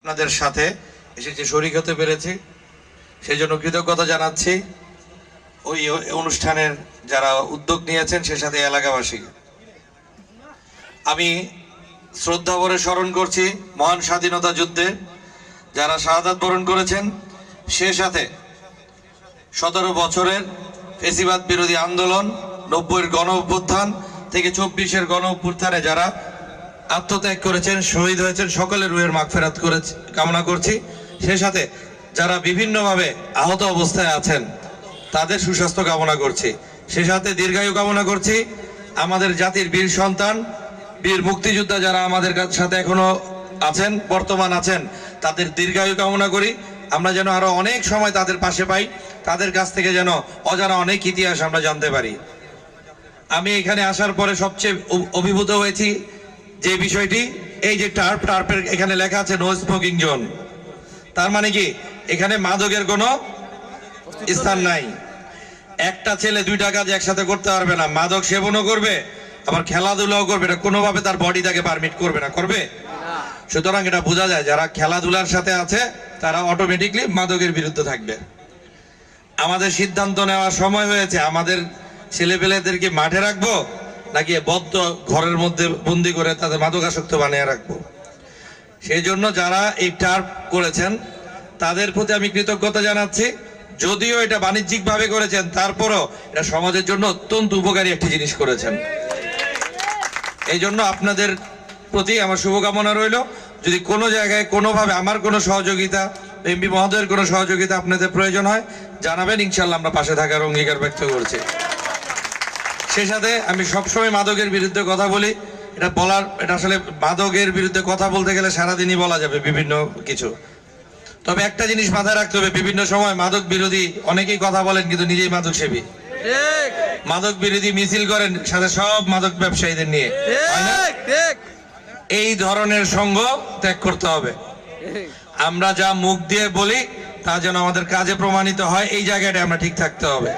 আপনাদের সাথে এসেছে শরীক হতে পেরেছি, সেই জন্য কৃতজ্ঞতা জানাচ্ছি ওই অনুষ্ঠানের যারা উদ্যোগ নিয়েছেন সে সাথে এলাকাবাসী। আমি শ্রদ্ধা ভরে স্মরণ করছি মহান স্বাধীনতা যুদ্ধে যারা শাহাদাত বরণ করেছেন, সে সাথে 17 বছরের ফেসিবাদ বিরোধী আন্দোলন, 90-এর গণ অভ্যুত্থান থেকে 24-এর গণ অভ্যুত্থানে যারা আত্মত্যাগ করেছেন, শহীদ হয়েছেন, সকলের রুহের মাগফিরাত কামনা করছি। সে সাথে যারা বিভিন্নভাবে আহত অবস্থায় আছেন তাদের সুস্বাস্থ্য কামনা করছি। সে সাথে দীর্ঘায়ু কামনা করছি আমাদের জাতির বীর সন্তান, বীর মুক্তিযোদ্ধা যারা আমাদের সাথে এখনো আছেন, বর্তমান আছেন, তাদের দীর্ঘায়ু কামনা করি। আমরা যেন আরো অনেক সময় তাদের পাশে পাই, তাদের কাছ থেকে যেন অজানা অনেক ইতিহাস আমরা জানতে পারি। আমি এখানে আসার পরে সবচেয়ে অভিভূত হয়েছি যে বিষয়টি, এই যে টার্পের এখানে লেখা আছে নো স্মোকিং জোন। তার মানে কি এখানে মাদকের কোনো স্থান নাই। একটা ছেলে দুইটা কাজ একসাথে করতে পারবে না, মাদক সেবনও করবে আবার খেলাধুলাও করবে, এটা কোনোভাবে তার বডি তাকে পারমিট করবে না, করবে। সুতরাং এটা বোঝা যায় যারা খেলাধুলার সাথে আছে তারা অটোমেটিকলি মাদকের বিরুদ্ধে থাকবে। আমাদের সিদ্ধান্ত নেওয়ার সময় হয়েছে, আমাদের ছেলেপেলেদেরকে মাঠে রাখবো নাকি বদ্ধ ঘরের মধ্যে বন্দি করে তাদের মাদকাসক্ত বানিয়ে রাখবো। সেই জন্য যারা এই টার্প করেছেন তাদের প্রতি আমি কৃতজ্ঞতা জানাচ্ছি। যদিও এটা বাণিজ্যিক ভাবে করেছেন, তারপরও এটা সমাজের জন্য অত্যন্ত উপকারী একটি জিনিস করেছেন। এই জন্য আপনাদের প্রতি আমার শুভকামনা রইল। যদি কোনো জায়গায় কোনোভাবে আমার কোনো সহযোগিতা, এমপি মহোদয়ের কোনো সহযোগিতা আপনাদের প্রয়োজন হয় জানাবেন, ইনশাল্লাহ আমরা পাশে থাকার অঙ্গীকার ব্যক্ত করছি। সেই সাথে আমি সবসময় মাদকের বিরুদ্ধে কথা বলি। এটা আসলে মাদকের বিরুদ্ধে কথা বলতে গেলে সারাদিনই বলা যাবে বিভিন্ন কিছু। তবে একটা জিনিস মাথায় রাখতে হবে, বিভিন্ন সময় মাদক বিরোধী অনেকেই কথা বলেন কিন্তু নিজেই মাদক সেবী, মাদক বিরোধী মিছিল করেন সাথে সব মাদক ব্যবসায়ীদের নিয়ে। এই ধরনের সঙ্গ ত্যাগ করতে হবে। আমরা যা মুখ দিয়ে বলি তা যেন আমাদের কাজে প্রমাণিত হয়, এই জায়গাটা আমরা ঠিক থাকতে হবে।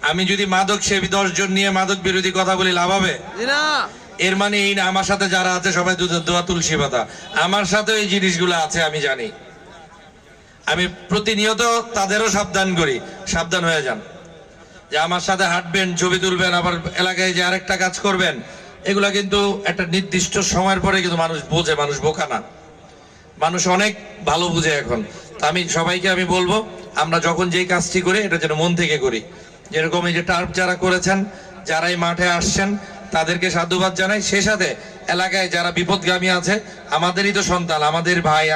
আমি যদি মাদক সেবী 10 জন নিয়ে মাদক বিরোধী কথা বলি, লাভ হবে? এর মানে এই না আমার সাথে যারা আছে সবাই দুধের দোয়া তুলসী পাতা। আমার সাথে এই জিনিসগুলো আছে, আমি জানি। আমি প্রতিনিয়ত তাদেরও সাবধান করি, সাবধান হয়ে যান যে আমার সাথে হাঁটবেন, ছবি তুলবেন, আবার এলাকায় যে আরেকটা কাজ করবেন, এগুলা কিন্তু একটা নির্দিষ্ট সময়ের পরে কিন্তু মানুষ বোঝে, মানুষ বোকা না, মানুষ অনেক ভালো বুঝে এখন। তা আমি সবাইকে আমি বলবো, আমরা যখন যেই কাজটি করি এটা যেন মন থেকে করি। যেরকম এই যে টার্প যারা করেছেন, যারা এই মাঠে আসছেন তাদেরকে সাধুবাদ জানাই। সে সাথে এলাকায় যারা বিপদগামী আছে, আমাদেরই তো সন্তান, আমাদের ভাই।